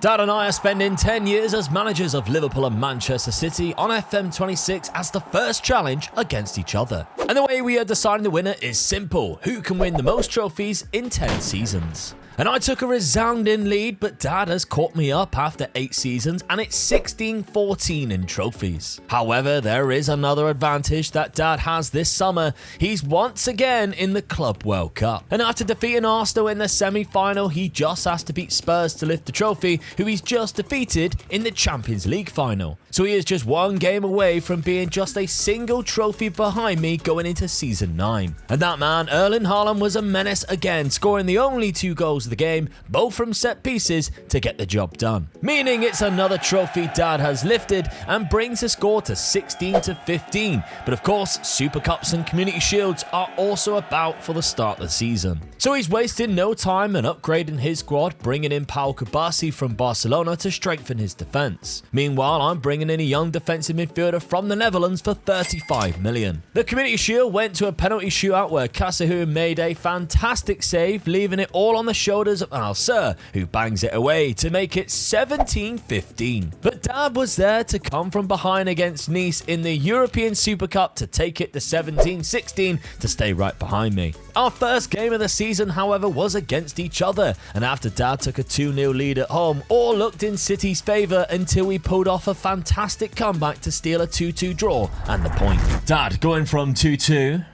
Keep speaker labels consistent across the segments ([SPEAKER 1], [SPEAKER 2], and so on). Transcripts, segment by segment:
[SPEAKER 1] Dad and I are spending 10 years as managers of Liverpool and Manchester City on FM26 as the first challenge against each other. And the way we are deciding the winner is simple: who can win the most trophies in 10 seasons? And I took a resounding lead, but Dad has caught me up after 8 seasons and it's 16-14 in trophies. However, there is another advantage that Dad has this summer. He's once again in the Club World Cup. And after defeating Arsenal in the semi-final, he just has to beat Spurs to lift the trophy, who he's just defeated in the Champions League final. So he is just one game away from being just a single trophy behind me going into season 9. And that man, Erling Haaland, was a menace again, scoring the only 2 goals of the game, both from set pieces, to get the job done. Meaning it's another trophy Dad has lifted and brings the score to 16-15. But of course, Super Cups and Community Shields are also about for the start of the season. So he's wasting no time and upgrading his squad, bringing in Pau Kubasi from Barcelona to strengthen his defence. Meanwhile, I'm bringing in a young defensive midfielder from the Netherlands for 35 million. The Community Shield went to a penalty shootout where Casahu made a fantastic save, leaving it all on the shoulders of Al Sir, who bangs it away to make it 17-15. But Dad was there to come from behind against Nice in the European Super Cup to take it to 17-16 to stay right behind me. Our first game of the season, however, was against each other, and after Dad took a 2-0 lead at home, all looked in City's favour until we pulled off a fantastic comeback to steal a 2-2 draw and the point. Dad, going from 2-2,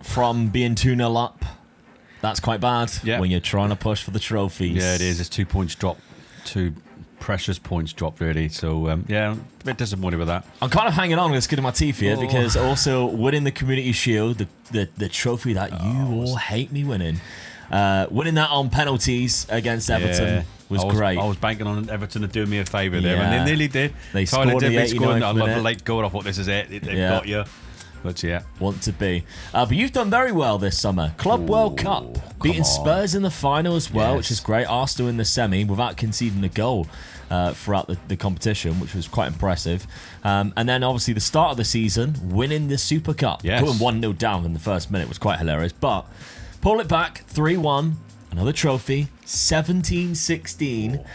[SPEAKER 1] from being 2-0 up, that's quite bad when you're trying to push for the trophies.
[SPEAKER 2] Yeah, it is. It's 2 points dropped. 2 precious points dropped, really. So, yeah, a bit disappointed with that.
[SPEAKER 1] I'm kind of hanging on with the skin of my teeth here because also winning the Community Shield, the trophy that you all hate me winning, winning that on penalties against Everton was great.
[SPEAKER 2] I was banking on Everton to do me a favour there, and they nearly did.
[SPEAKER 1] They scored the 89th minute.
[SPEAKER 2] I love the late goal. I thought, this is it. They've got you. But yeah.
[SPEAKER 1] Want to be. But you've done very well this summer. Club World Cup. Beating Spurs in the final as well, which is great. Arsenal in the semi without conceding a goal throughout the competition, which was quite impressive. And then obviously the start of the season, winning the Super Cup.
[SPEAKER 2] Yes.
[SPEAKER 1] Going 1-0 down in the first minute was quite hilarious. But pull it back, 3-1. Another trophy. 17-16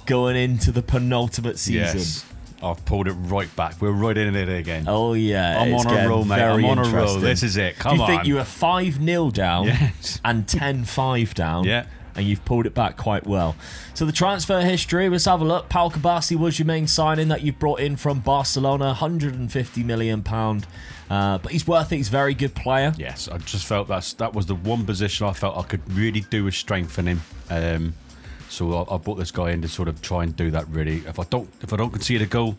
[SPEAKER 1] going into the penultimate season.
[SPEAKER 2] Yes. I've pulled it right back. We're right in it again.
[SPEAKER 1] Oh, yeah.
[SPEAKER 2] I'm on a roll, mate. I'm on a roll. This is it. Come on.
[SPEAKER 1] You think you were 5-0 down and 10-5 down, and you've pulled it back quite well. So the transfer history, let's have a look. Pau Kubasi was your main signing that you've brought in from Barcelona, £150 million. But he's worth it. He's a very good player.
[SPEAKER 2] Yes, I just felt that was the one position I felt I could really do with strengthening. So I brought this guy in to sort of try and do that. Really, if I don't concede a goal,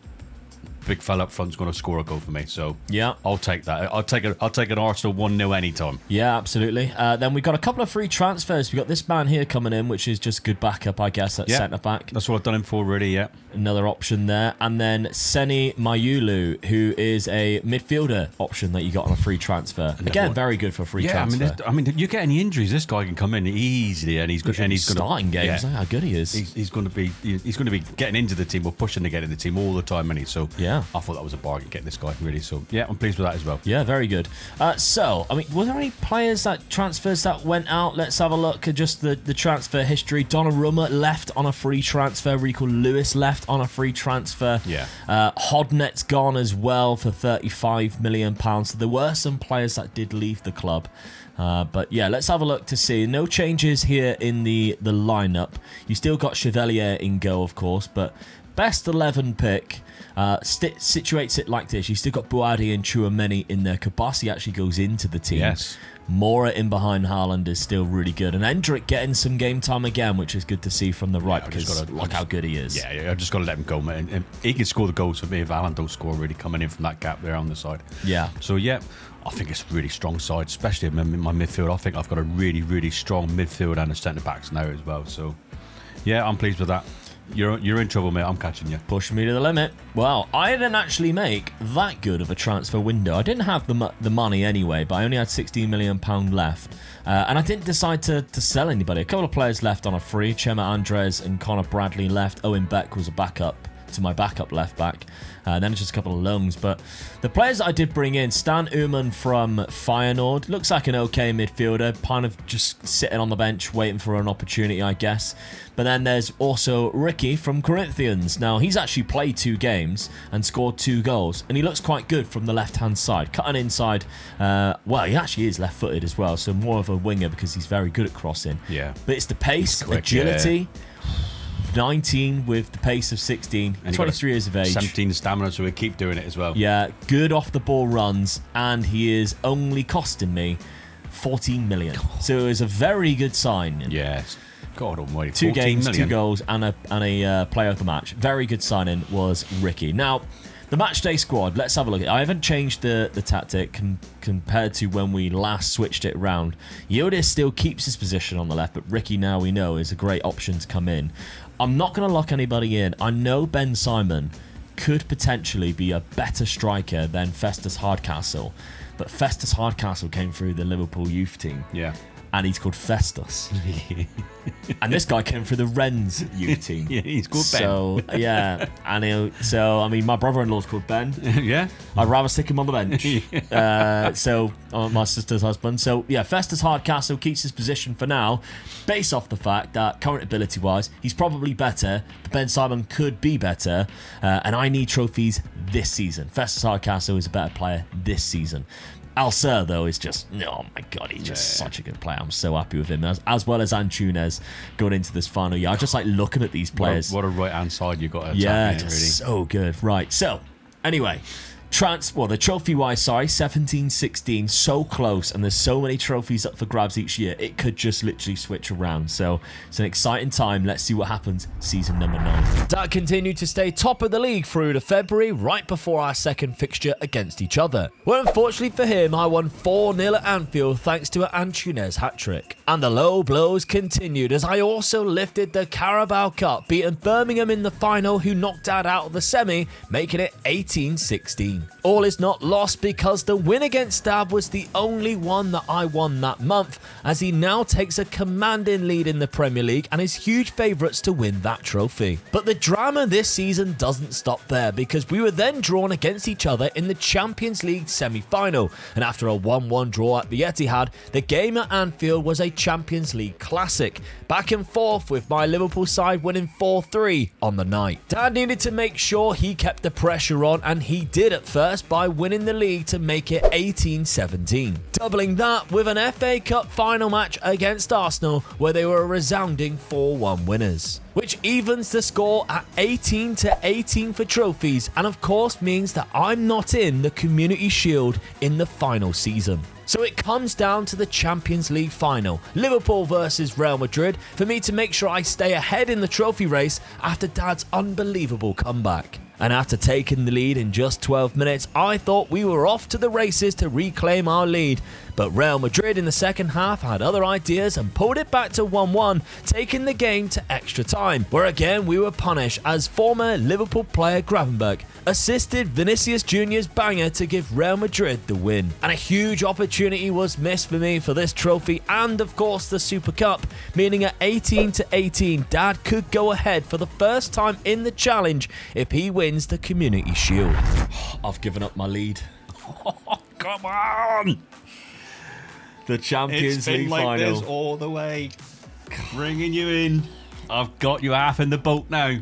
[SPEAKER 2] big fella up front's going to score a goal for me. So
[SPEAKER 1] yeah,
[SPEAKER 2] I'll take that. I'll take an Arsenal 1-0 anytime.
[SPEAKER 1] Yeah, absolutely. Then we got a couple of free transfers. We got this man here coming in, which is just good backup, I guess, at centre back.
[SPEAKER 2] That's what I've done him for, really. Yeah.
[SPEAKER 1] Another option there, and then Seni Mayulu, who is a midfielder option that you got on a free transfer. Again, very good for a free transfer.
[SPEAKER 2] I mean, you get any injuries, this guy can come in easily, and he's going to
[SPEAKER 1] starting games. How good he is.
[SPEAKER 2] He's going to be getting into the team or pushing to get in the team all the time, and so I thought that was a bargain getting this guy, really. So yeah, I'm pleased with that as well.
[SPEAKER 1] Yeah, very good. So I mean, were there any transfers that went out? Let's have a look at just the transfer history. Donnarumma left on a free transfer. Rico Lewis left on a free transfer. Hodnett's gone as well for £35 million. So there were some players that did leave the club. But yeah, let's have a look to see. No changes here in the lineup. You still got Chevalier in goal, of course, but best 11 pick situates it like this. You still got Buadi and Chouameni in there. Kabasi actually goes into the team.
[SPEAKER 2] Yes.
[SPEAKER 1] Mora in behind Haaland is still really good. And Endrick getting some game time again, which is good to see from the right, because look how good he is.
[SPEAKER 2] Yeah, I've just got to let him go, man. And he can score the goals for me if Haaland don't score, really coming in from that gap there on the side.
[SPEAKER 1] Yeah.
[SPEAKER 2] So, yeah, I think it's a really strong side, especially in my midfield. I think I've got a really, really strong midfield and a centre-backs now as well. So, yeah, I'm pleased with that. You're in trouble, mate. I'm catching you.
[SPEAKER 1] Push me to the limit. Well, I didn't actually make that good of a transfer window. I didn't have the money anyway, but I only had £16 million left. And I didn't decide to sell anybody. A couple of players left on a free. Chema Andres and Connor Bradley left. Owen Beck was a backup to my backup left back. And then just a couple of loans. But the players that I did bring in, Stan Uman from Feyenoord, looks like an okay midfielder, kind of just sitting on the bench waiting for an opportunity, I guess. But then there's also Ricky from Corinthians. Now, he's actually played 2 games and scored 2 goals, and he looks quite good from the left-hand side. Cutting inside, well, he actually is left-footed as well, so more of a winger because he's very good at crossing.
[SPEAKER 2] Yeah.
[SPEAKER 1] But it's the pace,
[SPEAKER 2] quick,
[SPEAKER 1] agility... 19 with the pace of 16,
[SPEAKER 2] and
[SPEAKER 1] 23 years of age.
[SPEAKER 2] 17 stamina, so we keep doing it as well.
[SPEAKER 1] Yeah, good off the ball runs, and he is only costing me 14 million. So it was a very good sign.
[SPEAKER 2] Yes. God almighty.
[SPEAKER 1] 2 games,
[SPEAKER 2] million.
[SPEAKER 1] 2 goals, and a player of the match. Very good signing was Ricky. Now, the matchday squad, let's have a look at it. I haven't changed the tactic compared to when we last switched it around. Yildiz still keeps his position on the left, but Ricky, now we know, is a great option to come in. I'm not going to lock anybody in. I know Ben Simon could potentially be a better striker than Festus Hardcastle, but Festus Hardcastle came through the Liverpool youth team.
[SPEAKER 2] Yeah.
[SPEAKER 1] And he's called Festus. And this guy came through the Rennes youth team.
[SPEAKER 2] Yeah, he's called Ben.
[SPEAKER 1] So, yeah. And I mean, my brother-in-law's called Ben.
[SPEAKER 2] Yeah.
[SPEAKER 1] I'd rather stick him on the bench. My sister's husband. So, yeah, Festus Hardcastle keeps his position for now, based off the fact that current ability-wise, he's probably better, but Ben Simon could be better, and I need trophies this season. Festus Hardcastle is a better player this season. Alcer, though, is just, oh my God, he's just such a good player. I'm so happy with him, as well as Antunes going into this final year. I just like looking at these players.
[SPEAKER 2] What a right-hand side you got.
[SPEAKER 1] Yeah,
[SPEAKER 2] just
[SPEAKER 1] really. So good. Right, so, anyway, the trophy-wise, 17-16, so close, and there's so many trophies up for grabs each year, it could just literally switch around. So it's an exciting time. Let's see what happens season number 9. That continued to stay top of the league through to February, right before our second fixture against each other. Well, unfortunately for him, I won 4-0 at Anfield thanks to an Antunes hat-trick. And the low blows continued as I also lifted the Carabao Cup, beating Birmingham in the final, who knocked Dad out of the semi, making it 18-16. All is not lost because the win against Dad was the only one that I won that month, as he now takes a commanding lead in the Premier League and is huge favourites to win that trophy. But the drama this season doesn't stop there, because we were then drawn against each other in the Champions League semi-final, and after a 1-1 draw at the Etihad, the game at Anfield was a Champions League classic, back and forth with my Liverpool side winning 4-3 on the night. Dad needed to make sure he kept the pressure on, and he did at first by winning the league to make it 18-17. Doubling that with an FA Cup final match against Arsenal, where they were a resounding 4-1 winners, which evens the score at 18-18 for trophies, and of course means that I'm not in the Community Shield in the final season. So it comes down to the Champions League final, Liverpool versus Real Madrid, for me to make sure I stay ahead in the trophy race after Dad's unbelievable comeback. And after taking the lead in just 12 minutes, I thought we were off to the races to reclaim our lead. But Real Madrid in the second half had other ideas and pulled it back to 1-1, taking the game to extra time, where again we were punished as former Liverpool player Gravenberch assisted Vinicius Jr.'s banger to give Real Madrid the win. And a huge opportunity was missed for me for this trophy and of course the Super Cup, meaning at 18-18 Dad could go ahead for the first time in the challenge if he wins the Community Shield. I've given up my lead. Come on! The Champions League final.
[SPEAKER 2] It's been like this all the way. Bringing you in. I've got you half in the boat now.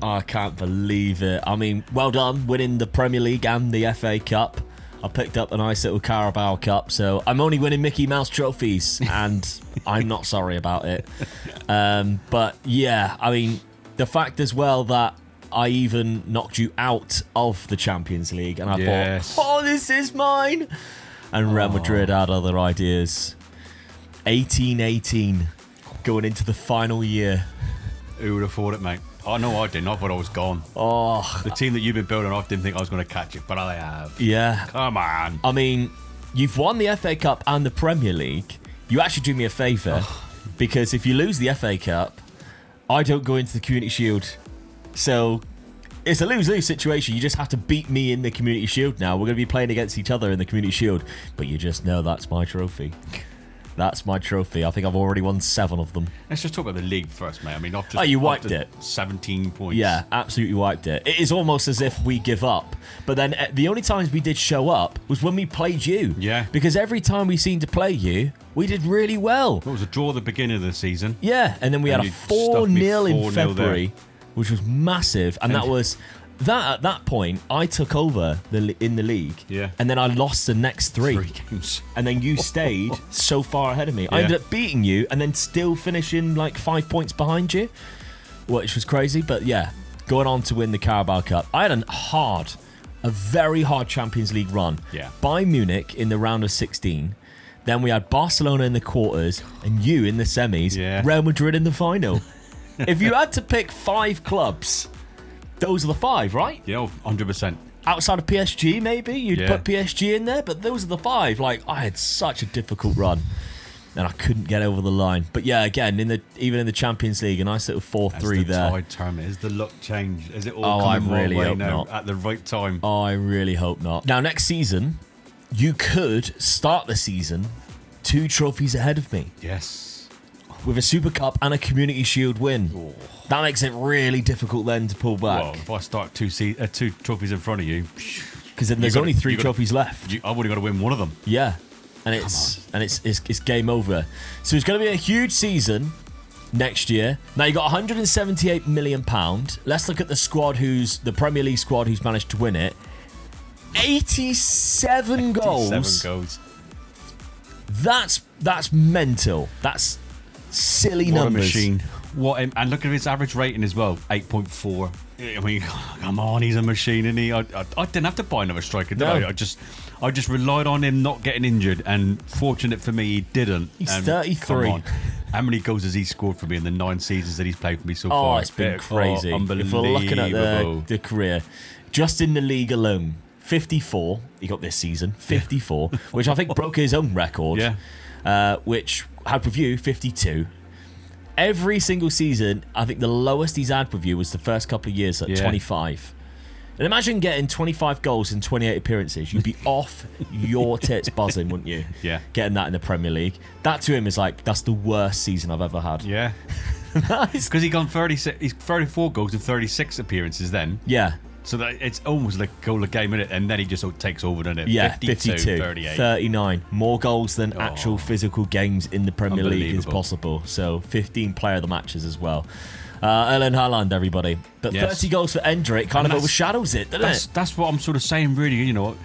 [SPEAKER 1] I can't believe it. I mean, well done winning the Premier League and the FA Cup. I picked up a nice little Carabao Cup, so I'm only winning Mickey Mouse trophies, and I'm not sorry about it. But yeah, I mean, the fact as well that I even knocked you out of the Champions League, and I thought, oh, this is mine. And Real Madrid had other ideas. 18-18 going into the final year.
[SPEAKER 2] Who would have thought it, mate? I know I didn't. I thought I was gone.
[SPEAKER 1] Oh,
[SPEAKER 2] the team that you've been building, I didn't think I was going to catch it, but I have.
[SPEAKER 1] Yeah.
[SPEAKER 2] Come on.
[SPEAKER 1] I mean, you've won the FA Cup and the Premier League. You actually do me a favour, because if you lose the FA Cup, I don't go into the Community Shield. So it's a lose-lose situation. You just have to beat me in the Community Shield now. We're going to be playing against each other in the Community Shield, but you just know that's my trophy. That's my trophy. I think I've already won 7 of them.
[SPEAKER 2] Let's just talk about the league first, mate. I mean, I've just...
[SPEAKER 1] Oh, you wiped it.
[SPEAKER 2] 17 points.
[SPEAKER 1] Yeah, absolutely wiped it. It is almost as if we give up. But then the only times we did show up was when we played you.
[SPEAKER 2] Yeah.
[SPEAKER 1] Because every time we seemed to play you, we did really well.
[SPEAKER 2] It was a draw at the beginning of the season.
[SPEAKER 1] Yeah, and then we had a 4-0 in February, which was massive. And that was... That at that point, I took over in the league, and then I lost the next 3
[SPEAKER 2] games,
[SPEAKER 1] and then you stayed so far ahead of me. I ended up beating you, and then still finishing like 5 points behind you, which was crazy. But yeah, going on to win the Carabao Cup. I had a very hard Champions League run.
[SPEAKER 2] Yeah.
[SPEAKER 1] Bayern Munich in the round of 16. Then we had Barcelona in the quarters, and you in the semis.
[SPEAKER 2] Yeah.
[SPEAKER 1] Real Madrid in the final. If you had to pick 5 clubs. Those are the 5, right?
[SPEAKER 2] Yeah, 100%.
[SPEAKER 1] Outside of PSG, maybe you'd put PSG in there, but those are the 5. Like, I had such a difficult run, and I couldn't get over the line. But yeah, again, even in the Champions League, a nice little 4-3 there.
[SPEAKER 2] Tide turn, is the luck change? Is it all
[SPEAKER 1] I
[SPEAKER 2] coming
[SPEAKER 1] really
[SPEAKER 2] right way
[SPEAKER 1] hope
[SPEAKER 2] now
[SPEAKER 1] not.
[SPEAKER 2] at the right time?
[SPEAKER 1] Oh, I really hope not. Now, next season, you could start the season 2 trophies ahead of me.
[SPEAKER 2] Yes.
[SPEAKER 1] With a Super Cup and a Community Shield win. Oh. That makes it really difficult then to pull back.
[SPEAKER 2] Well, if I start 2 trophies in front of you,
[SPEAKER 1] because then there's only 3 trophies left.
[SPEAKER 2] I've only got to win one of them.
[SPEAKER 1] Yeah, and it's game over. So it's going to be a huge season next year. Now you got 178 million pound. Let's look at the squad the Premier League squad who's managed to win it. 87 goals.
[SPEAKER 2] 87 goals.
[SPEAKER 1] That's mental. That's silly numbers.
[SPEAKER 2] What a machine. And look at his average rating as well, 8.4. I mean, come on, he's a machine, isn't he? I didn't have to buy another striker, did I? I just relied on him not getting injured, and fortunate for me, he didn't.
[SPEAKER 1] He's 33.
[SPEAKER 2] Come on. How many goals has he scored for me in the 9 seasons that he's played for me so
[SPEAKER 1] far?
[SPEAKER 2] Oh,
[SPEAKER 1] it's been crazy.
[SPEAKER 2] Unbelievable.
[SPEAKER 1] If we're looking at the career, just in the league alone, 54. He got this season, 54, which I think broke his own record.
[SPEAKER 2] Yeah.
[SPEAKER 1] Which had with you 52. Every single season, I think the lowest he's had with you was the first couple of years at 25. And imagine getting 25 goals in 28 appearances. You'd be off your tits buzzing, wouldn't you?
[SPEAKER 2] Yeah.
[SPEAKER 1] Getting that in the Premier League. That to him is like, that's the worst season I've ever had.
[SPEAKER 2] Yeah. Because he gone 36. He's 34 goals in 36 appearances then.
[SPEAKER 1] Yeah.
[SPEAKER 2] So that it's almost like a goal a game in it, and then he just takes over, doesn't it?
[SPEAKER 1] Yeah,
[SPEAKER 2] 52, 38.
[SPEAKER 1] 39. More goals than actual physical games in the Premier League is possible. So 15 player of the matches as well. Erling Haaland, everybody. But 30 goals for Endrick kind of overshadows it, doesn't it?
[SPEAKER 2] That's what I'm sort of saying, really. You know,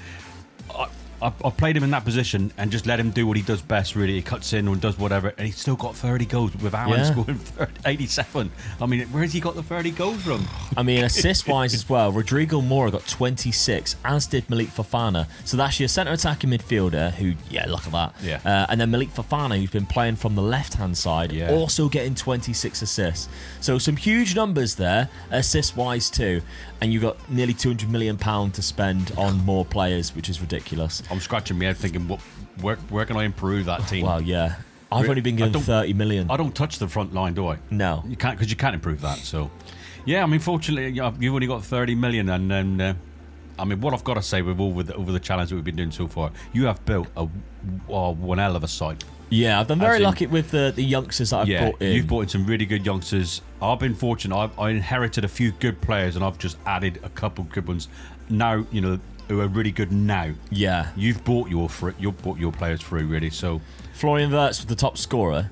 [SPEAKER 2] I played him in that position and just let him do what he does best, really. He cuts in and does whatever, and he's still got 30 goals with Haaland scoring 87. I mean, where's he got the 30 goals from?
[SPEAKER 1] I mean, assist-wise as well, Rodrigo Mora got 26, as did Malik Fofana. So that's your centre-attacking midfielder who, look at that.
[SPEAKER 2] Yeah.
[SPEAKER 1] And then Malik Fofana, who's been playing from the left-hand side, also getting 26 assists. So some huge numbers there, assist-wise too. And you've got nearly £200 million to spend on more players, which is ridiculous.
[SPEAKER 2] I'm scratching my head thinking, where can I improve that team?
[SPEAKER 1] Well, yeah. I've only been given 30 million.
[SPEAKER 2] I don't touch the front line, do I?
[SPEAKER 1] No.
[SPEAKER 2] You can't, because you can't improve that. So, yeah, I mean, fortunately, you've only got 30 million. And then, I mean, what I've got to say over the challenge that we've been doing so far, you have built one hell of a side.
[SPEAKER 1] Yeah, I've been very lucky with the youngsters that I've brought in.
[SPEAKER 2] You've brought in some really good youngsters. I've been fortunate. I inherited a few good players, and I've just added a couple good ones. Now, you know, who are really good now.
[SPEAKER 1] Yeah.
[SPEAKER 2] You've brought your players through, really. So
[SPEAKER 1] Florian Wirtz was the top scorer.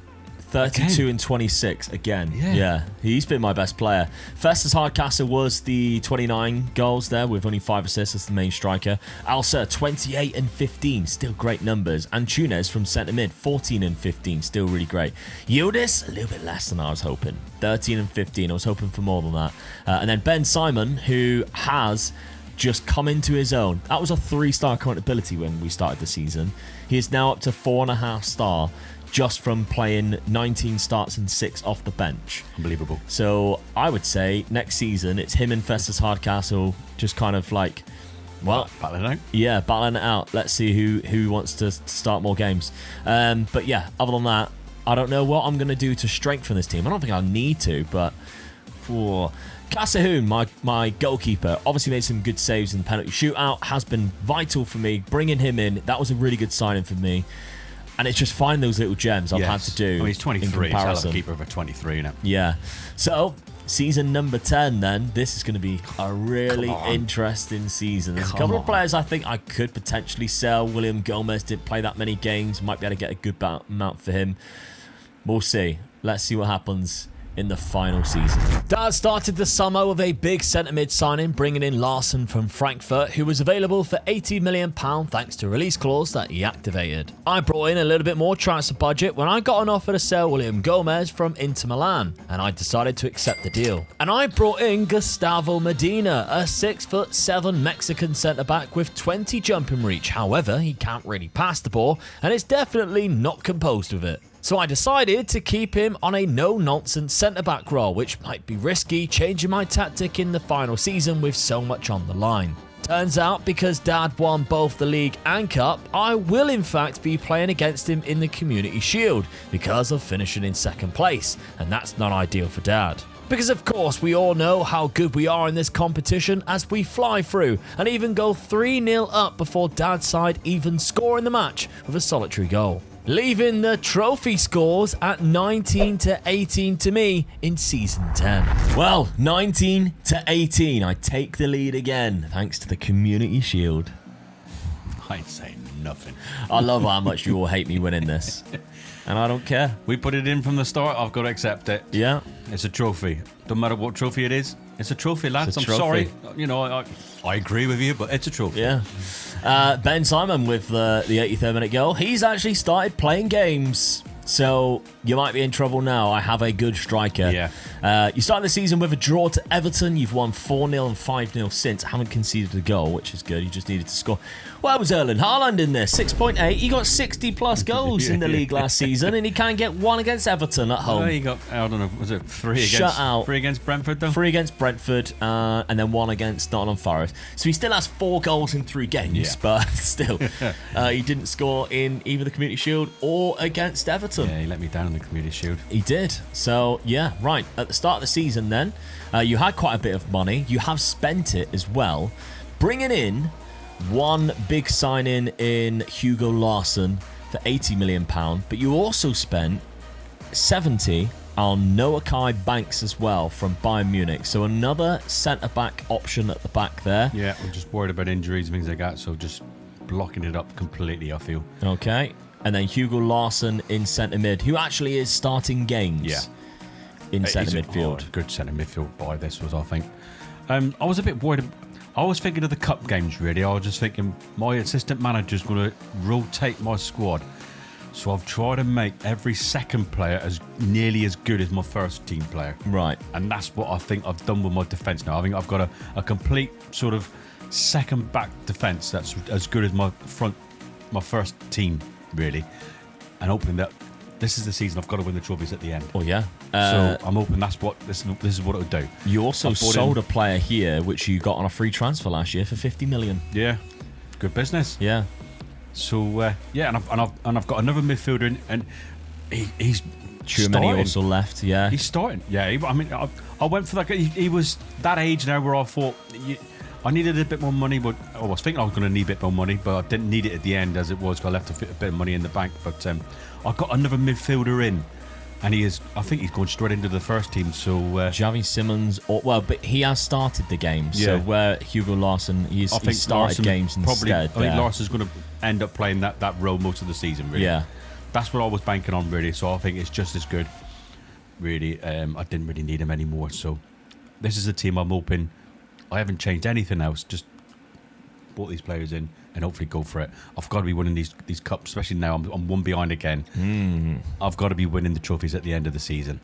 [SPEAKER 1] 32 and 26 again. Yeah, he's been my best player. Festus Hardcastle was the 29 goals there with only 5 assists as the main striker. Alsa 28 and 15, still great numbers. And Tunes from centre mid 14 and 15, still really great. Yildiz a little bit less than I was hoping. 13 and 15, I was hoping for more than that. And then Ben Simon, who has just come into his own. That was a 3-star current ability when we started the season. He is now up to 4.5 star. Just from playing 19 starts and 6 off the bench.
[SPEAKER 2] Unbelievable.
[SPEAKER 1] So I would say next season it's him and Festus Hardcastle just kind of like,
[SPEAKER 2] battling it out.
[SPEAKER 1] Yeah, battling it out. Let's see who wants to start more games. But yeah, other than that, I don't know what I'm going to do to strengthen this team. I don't think I need to, but Casahoon, my goalkeeper, obviously made some good saves in the penalty shootout. Has been vital for me. Bringing him in, that was a really good signing for me. And it's just find those little gems I've had to do.
[SPEAKER 2] I mean, he's 23. He's a keeper of a 23 now.
[SPEAKER 1] Yeah. So, season number 10 then. This is going to be a really interesting season. There's a couple of players I think I could potentially sell. William Gomez didn't play that many games. Might be able to get a good amount for him. We'll see. Let's see what happens in the final season. Dad started the summer with a big centre mid signing, bringing in Larson from Frankfurt, who was available for £80 million thanks to a release clause that he activated. I brought in a little bit more transfer budget when I got an offer to sell William Gomez from Inter Milan, and I decided to accept the deal. And I brought in Gustavo Medina, a 6'7" Mexican centre-back with 20 jumping reach. However, he can't really pass the ball, and is definitely not composed with it. So I decided to keep him on a no-nonsense centre-back role, which might be risky, changing my tactic in the final season with so much on the line. Turns out, because Dad won both the league and cup, I will in fact be playing against him in the Community Shield because of finishing in second place, and that's not ideal for Dad. Because of course we all know how good we are in this competition as we fly through and even go 3-0 up before Dad's side even score in the match with a solitary goal, leaving the trophy scores at 19-18 to me in season 10. Well, 19-18, I take the lead again thanks to the Community Shield.
[SPEAKER 2] I ain't saying nothing.
[SPEAKER 1] I love how much you all hate me winning this, and I don't care.
[SPEAKER 2] We put it in from the start. I've got to accept it.
[SPEAKER 1] Yeah.
[SPEAKER 2] It's a trophy. Don't matter what trophy it is. It's a trophy, lads.
[SPEAKER 1] It's a trophy.
[SPEAKER 2] I'm sorry. You know, I agree with you, but it's a trophy.
[SPEAKER 1] Yeah. Ben Simon with the 83rd minute goal. He's actually started playing games. So you might be in trouble now. I have a good striker.
[SPEAKER 2] Yeah.
[SPEAKER 1] You started the season with a draw to Everton. You've won 4-0 and 5-0 since. Haven't conceded a goal, which is good. You just needed to score. Well, was Erling Haaland in there? 6.8. He got 60 plus goals in the league last season, and he can't get one against Everton at home.
[SPEAKER 2] He got, I don't know, was it three against Brentford though?
[SPEAKER 1] 3 against Brentford, and then 1 against Nottingham Forest. So he still has 4 goals in 3 games, but still, he didn't score in either the Community Shield or against Everton.
[SPEAKER 2] Yeah, he let me down in the Community Shield.
[SPEAKER 1] He did. So, yeah, right. At the start of the season then, you had quite a bit of money. You have spent it as well, bringing in one big signing in Hugo Larson for £80 million, but you also spent 70 on Noah Kai Banks as well from Bayern Munich. So another centre-back option at the back there.
[SPEAKER 2] Yeah, I'm just worried about injuries and things like that, so just blocking it up completely, I feel.
[SPEAKER 1] Okay. And then Hugo Larson in centre mid, who actually is starting games in centre midfield.
[SPEAKER 2] Good centre midfield buy this was, I think. I was a bit worried. I was thinking of the cup games, really. I was just thinking my assistant manager's going to rotate my squad. So I've tried to make every second player as nearly as good as my first team player.
[SPEAKER 1] Right.
[SPEAKER 2] And that's what I think I've done with my defence now. I think I've got a complete sort of second back defence that's as good as my first team, really. And hoping that this is the season I've got to win the trophies at the end.
[SPEAKER 1] Oh, yeah.
[SPEAKER 2] So I'm hoping that's what this is what it'll do.
[SPEAKER 1] You also sold a player here, which you got on a free transfer last year for 50 million.
[SPEAKER 2] Yeah. Good business.
[SPEAKER 1] Yeah.
[SPEAKER 2] So, and I've got another midfielder, and he's
[SPEAKER 1] Tchouameni also left, yeah.
[SPEAKER 2] He's starting. Yeah, I went for that. He was that age now where I thought I needed a bit more money, but I was thinking I was going to need a bit more money, but I didn't need it at the end as it was, because I left a bit of money in the bank. But I got another midfielder in, and I think he's going straight into the first team. So
[SPEAKER 1] Javi Simmons, but he has started the game. So where Hugo Larson, he started Larson games instead.
[SPEAKER 2] I think Larson's going to end up playing that role most of the season, really.
[SPEAKER 1] Yeah.
[SPEAKER 2] That's what I was banking on, really. So I think it's just as good, really. I didn't really need him anymore. So this is the team I'm hoping. I haven't changed anything else. Just brought these players in and hopefully go for it. I've got to be winning these cups, especially now. I'm 1 behind again. I've got to be winning the trophies at the end of the season.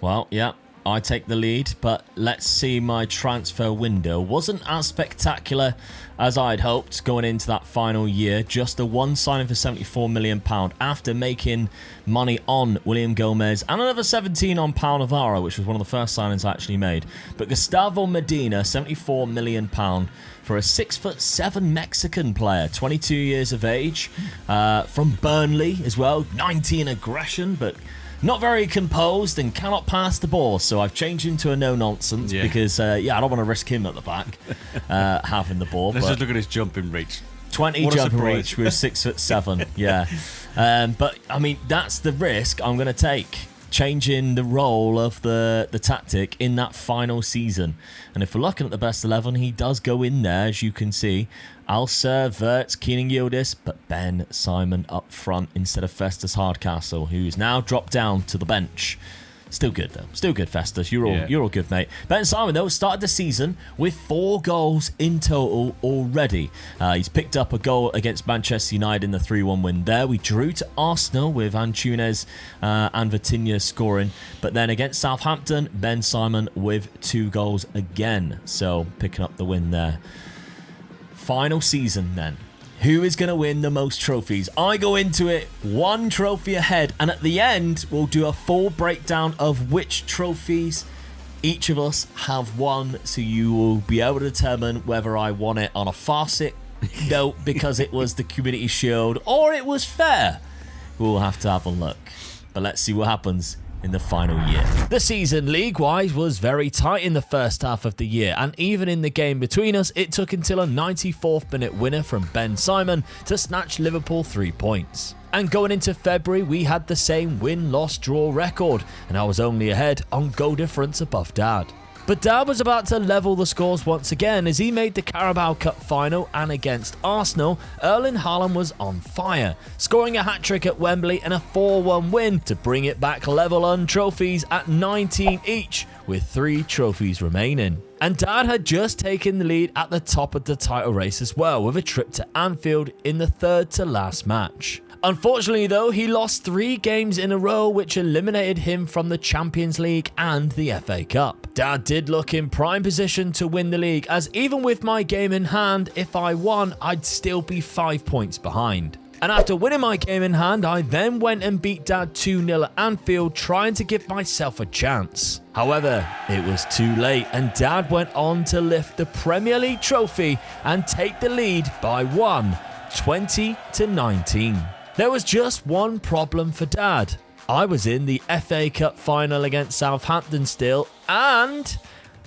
[SPEAKER 1] Well, yeah. I take the lead, but let's see. My transfer window wasn't as spectacular as I'd hoped going into that final year. Just the one signing for £74 million after making money on William Gomez and another 17 on Pau Navarro, which was one of the first signings I actually made. But Gustavo Medina, £74 million for a 6'7" Mexican player, 22 years of age, from Burnley as well, 19 aggression, but not very composed and cannot pass the ball. So I've changed him to a no-nonsense because, I don't want to risk him at the back having the ball.
[SPEAKER 2] Let's just look at his jumping reach.
[SPEAKER 1] 20
[SPEAKER 2] What a
[SPEAKER 1] jump
[SPEAKER 2] surprise.
[SPEAKER 1] reach with 6'7". Yeah. But I mean, that's the risk I'm going to take, changing the role of the tactic in that final season. And if we're looking at the best 11, he does go in there, as you can see. Alser, Wirtz, Keenan Yildiz, but Ben Simon up front instead of Festus Hardcastle, who's now dropped down to the bench. Still good, though. Still good, Festus. You're all good, mate. Ben Simon, though, started the season with 4 goals in total already. He's picked up a goal against Manchester United in the 3-1 win there. We drew to Arsenal with Antunes and Vitinha scoring. But then against Southampton, Ben Simon with 2 goals again. So picking up the win there. Final season, then. Who is going to win the most trophies? I go into it 1 trophy ahead, and at the end, we'll do a full breakdown of which trophies each of us have won, so you will be able to determine whether I won it on a farcic note because it was the Community Shield, or it was fair. We'll have to have a look. But let's see what happens in the final year. The season, league-wise, was very tight in the first half of the year, and even in the game between us, it took until a 94th minute winner from Ben Simon to snatch Liverpool 3 points. And going into February, we had the same win-loss-draw record, and I was only ahead on goal difference above Dad. But Dad was about to level the scores once again as he made the Carabao Cup final, and against Arsenal, Erling Haaland was on fire, scoring a hat-trick at Wembley and a 4-1 win to bring it back level on trophies at 19 each, with 3 trophies remaining. And Dad had just taken the lead at the top of the title race as well, with a trip to Anfield in the 3rd to last match. Unfortunately, though, he lost 3 games in a row, which eliminated him from the Champions League and the FA Cup. Dad did look in prime position to win the league, as even with my game in hand, if I won, I'd still be 5 points behind. And after winning my game in hand, I then went and beat Dad 2-0 at Anfield, trying to give myself a chance. However, it was too late, and Dad went on to lift the Premier League trophy and take the lead by 1, 20-19. There was just one problem for Dad. I was in the FA Cup final against Southampton still, and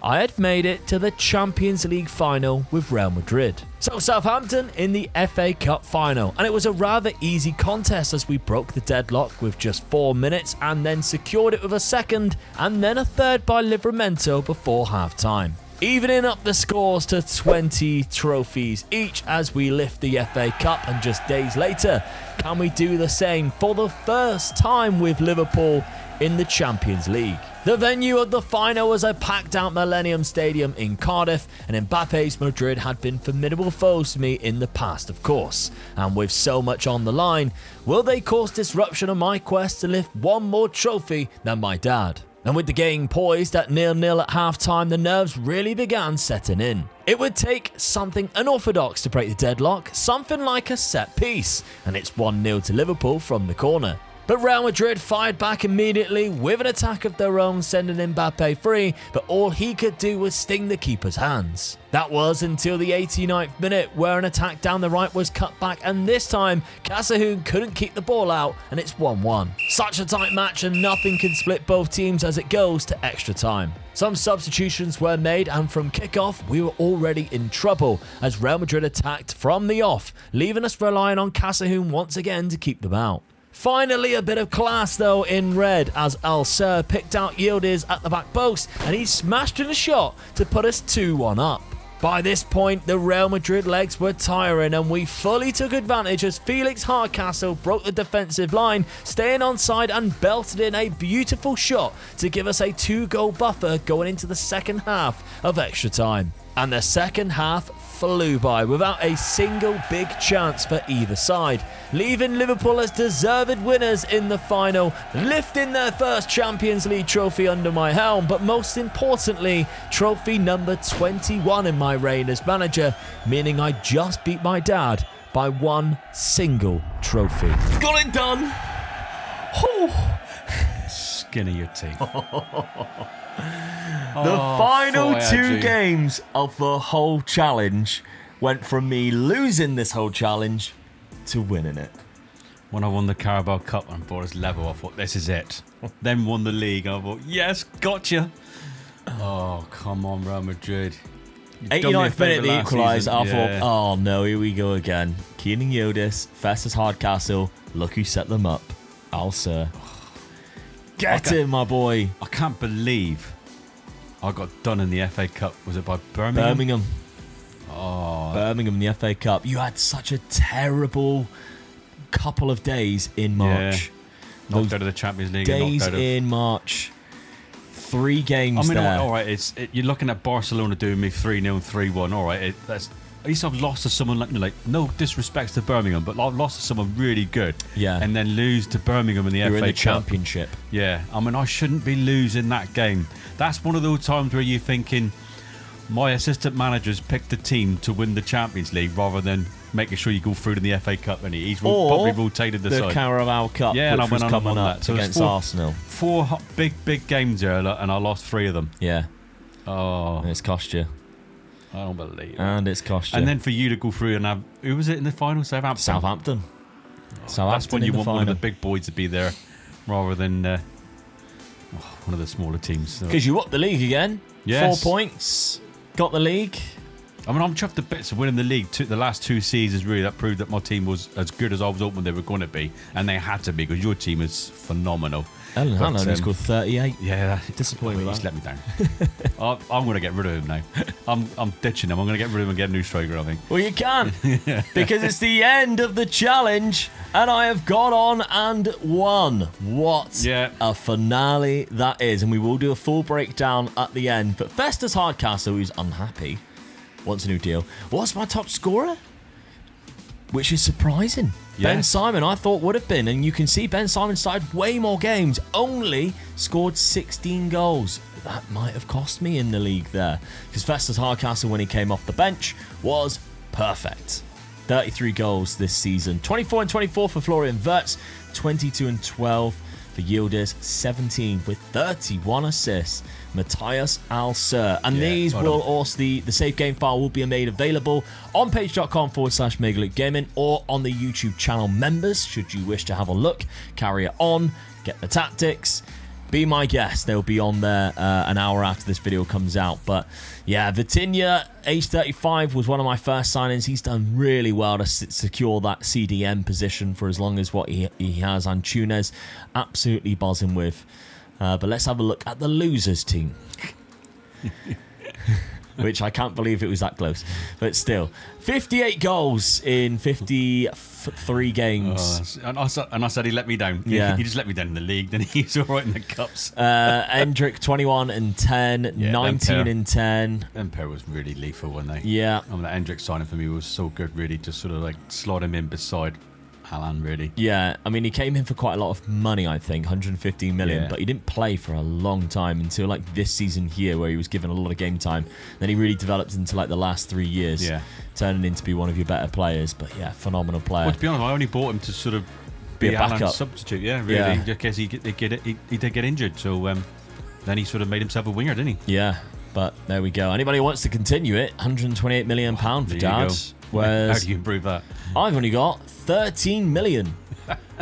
[SPEAKER 1] I had made it to the Champions League final with Real Madrid. So Southampton in the FA Cup final, and it was a rather easy contest as we broke the deadlock with just 4 minutes and then secured it with a second and then a third by Livramento before half-time, evening up the scores to 20 trophies each as we lift the FA Cup. And just days later, can we do the same for the first time with Liverpool in the Champions League? The venue of the final was a packed-out Millennium Stadium in Cardiff, and Mbappe's Madrid had been formidable foes to me in the past, of course. And with so much on the line, will they cause disruption on my quest to lift one more trophy than my dad? And with the game poised at 0-0 at half-time, the nerves really began setting in. It would take something unorthodox to break the deadlock, something like a set piece, and it's 1-0 to Liverpool from the corner. But Real Madrid fired back immediately with an attack of their own, sending Mbappe free, but all he could do was sting the keeper's hands. That was until the 89th minute, where an attack down the right was cut back, and this time, Casahoon couldn't keep the ball out, and it's 1-1. Such a tight match, and nothing can split both teams as it goes to extra time. Some substitutions were made, and from kickoff, we were already in trouble, as Real Madrid attacked from the off, leaving us relying on Casahoon once again to keep them out. Finally, a bit of class though in red as Alser picked out Yildiz at the back post, and he smashed in a shot to put us 2-1 up. By this point, the Real Madrid legs were tiring, and we fully took advantage as Felix Hardcastle broke the defensive line, staying onside and belted in a beautiful shot to give us a 2-goal buffer going into the second half of extra time. And the second half flew by without a single big chance for either side, leaving Liverpool as deserved winners in the final, lifting their first Champions League trophy under my helm, but most importantly, trophy number 21 in my reign as manager, meaning I just beat my dad by one single trophy. Got it done! Whew.
[SPEAKER 2] Skin of your teeth.
[SPEAKER 1] The final 2 games of the whole challenge went from me losing this whole challenge to winning it.
[SPEAKER 2] When I won the Carabao Cup and brought us level, I thought, this is it. Then won the league, I thought, yes, gotcha. Oh, come on, Real Madrid.
[SPEAKER 1] 89th minute, the equaliser. I thought, oh no, here we go again. Keenan Yildiz, Festus Hardcastle. Look who set them up. Al Sir. Get him, my boy.
[SPEAKER 2] I can't believe I got done in the FA Cup. Was it by Birmingham?
[SPEAKER 1] Birmingham.
[SPEAKER 2] Oh.
[SPEAKER 1] Birmingham in the FA Cup. You had such a terrible couple of days in March.
[SPEAKER 2] Yeah. Knocked out of the Champions League.
[SPEAKER 1] Days in March. 3 games there.
[SPEAKER 2] All right, you're looking at Barcelona doing me 3-0 and 3-1. All right, at least I've lost to someone like no disrespect to Birmingham, but I've lost to someone really good.
[SPEAKER 1] Yeah.
[SPEAKER 2] And then lose to Birmingham in the FA Cup.
[SPEAKER 1] Championship.
[SPEAKER 2] Yeah. I mean, I shouldn't be losing that game. That's one of those times where you're thinking, my assistant managers picked the team to win the Champions League rather than making sure you go through to the FA Cup, and he's probably rotated the side.
[SPEAKER 1] The Carabao Cup,
[SPEAKER 2] yeah,
[SPEAKER 1] which
[SPEAKER 2] and I went
[SPEAKER 1] was coming up
[SPEAKER 2] so
[SPEAKER 1] against Arsenal.
[SPEAKER 2] 4 big games there, and I lost 3 of them.
[SPEAKER 1] Yeah.
[SPEAKER 2] Oh.
[SPEAKER 1] And it's cost you.
[SPEAKER 2] I don't believe it.
[SPEAKER 1] And it's cost you.
[SPEAKER 2] And then for you to go through and have... Who was it in the final? Southampton. That's when you want one of the big boys to be there rather than one of the smaller teams.
[SPEAKER 1] Because you up the league again.
[SPEAKER 2] Yes.
[SPEAKER 1] 4 points. Got the league.
[SPEAKER 2] I mean, I'm chuffed to bits of winning the league. The last 2 seasons, really, that proved that my team was as good as I was hoping they were going to be. And they had to be, because your team is phenomenal.
[SPEAKER 1] Ellen Hanlon scored 38.
[SPEAKER 2] Yeah,
[SPEAKER 1] disappointing.
[SPEAKER 2] He's let me down. I'm going to get rid of him now. I'm ditching him. I'm going to get rid of him and get a new striker, I think.
[SPEAKER 1] Well, you can, because it's the end of the challenge, and I have got on and won. What a finale that is. And we will do a full breakdown at the end. But Festus Hardcastle, who's unhappy, wants a new deal. What's my top scorer? Which is surprising.
[SPEAKER 2] Yeah.
[SPEAKER 1] Ben Simon, I thought would have been. And you can see Ben Simon started way more games. Only scored 16 goals. That might have cost me in the league there. Because Festus Hardcastle, when he came off the bench, was perfect. 33 goals this season. 24 and 24 for Florian Wirtz. 22 and 12 for Yildiz. 17 with 31 assists. Matthias Al-Sir. And these will also, the save game file will be made available on page.com/MegaLootGaming or on the YouTube channel members, should you wish to have a look. Carry it on, get the tactics. Be my guest. They'll be on there an hour after this video comes out. But yeah, Vitinha, age 35, was one of my first signings. He's done really well to secure that CDM position for as long as what he has. And Tunes, absolutely buzzing with. But let's have a look at the losers team. Which I can't believe it was that close. But still, 58 goals in 53 games.
[SPEAKER 2] And I said he let me down.
[SPEAKER 1] Yeah.
[SPEAKER 2] He just let me down in the league. Then he's all right in the cups.
[SPEAKER 1] Endrick, 21 and 10, 19 and 10.
[SPEAKER 2] Empire was really lethal, weren't they?
[SPEAKER 1] Yeah.
[SPEAKER 2] I mean, that Endrick signing for me was so good, really. Just sort of like slot him in beside Alan, really.
[SPEAKER 1] Yeah, I mean, he came in for quite a lot of money, I think, 115 million, but he didn't play for a long time until like this season here, where he was given a lot of game time. Then he really developed into like the last 3 years, turning into be one of your better players. But yeah, phenomenal player.
[SPEAKER 2] Well, to be honest, I only bought him to sort of
[SPEAKER 1] be a backup
[SPEAKER 2] Alan's substitute. Yeah, really, because he did get injured, so then he sort of made himself a winger, didn't he?
[SPEAKER 1] Yeah, but there we go. Anybody who wants to continue it, £128 million for Dad. Whereas
[SPEAKER 2] how do you improve that?
[SPEAKER 1] I've only got 13 million.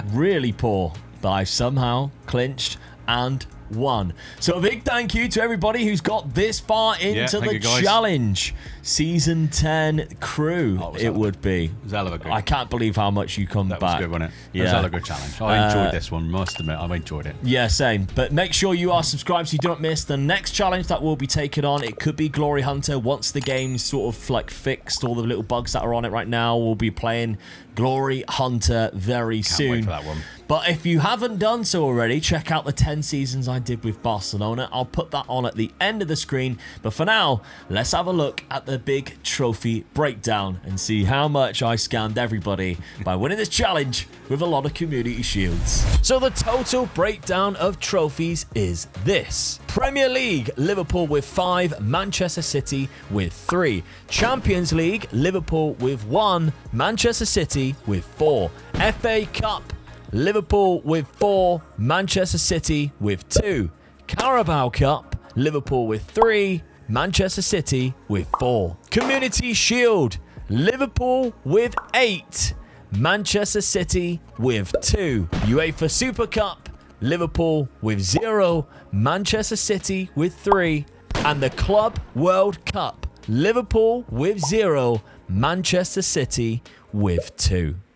[SPEAKER 1] Really poor, but I've somehow clinched and won. So a big thank you to everybody who's got this far into the challenge. Season 10 crew, it would be.
[SPEAKER 2] It was hell of a good.
[SPEAKER 1] I can't believe how much you come back.
[SPEAKER 2] That was good, wasn't it?
[SPEAKER 1] Yeah.
[SPEAKER 2] It was hell of a good challenge. I enjoyed this one, must admit. I enjoyed it.
[SPEAKER 1] Yeah, same. But make sure you are subscribed so you don't miss the next challenge that will be taken on. It could be Glory Hunter. Once the game's sort of like fixed, all the little bugs that are on it right now, we'll be playing Glory Hunter very soon.
[SPEAKER 2] Can't wait for that one.
[SPEAKER 1] But if you haven't done so already, check out the 10 seasons I did with Barcelona. I'll put that on at the end of the screen. But for now, let's have a look at the big trophy breakdown and see how much I scammed everybody by winning this challenge with a lot of community shields. So the total breakdown of trophies is this. Premier League, Liverpool with 5, Manchester City with 3. Champions League, Liverpool with 1, Manchester City with 4. FA Cup, Liverpool with 4, Manchester City with 2. Carabao Cup, Liverpool with 3, Manchester City with 4. Community Shield, Liverpool with 8, Manchester City with 2. UEFA Super Cup, Liverpool with 0, Manchester City with 3. And the Club World Cup, Liverpool with 0, Manchester City with 2.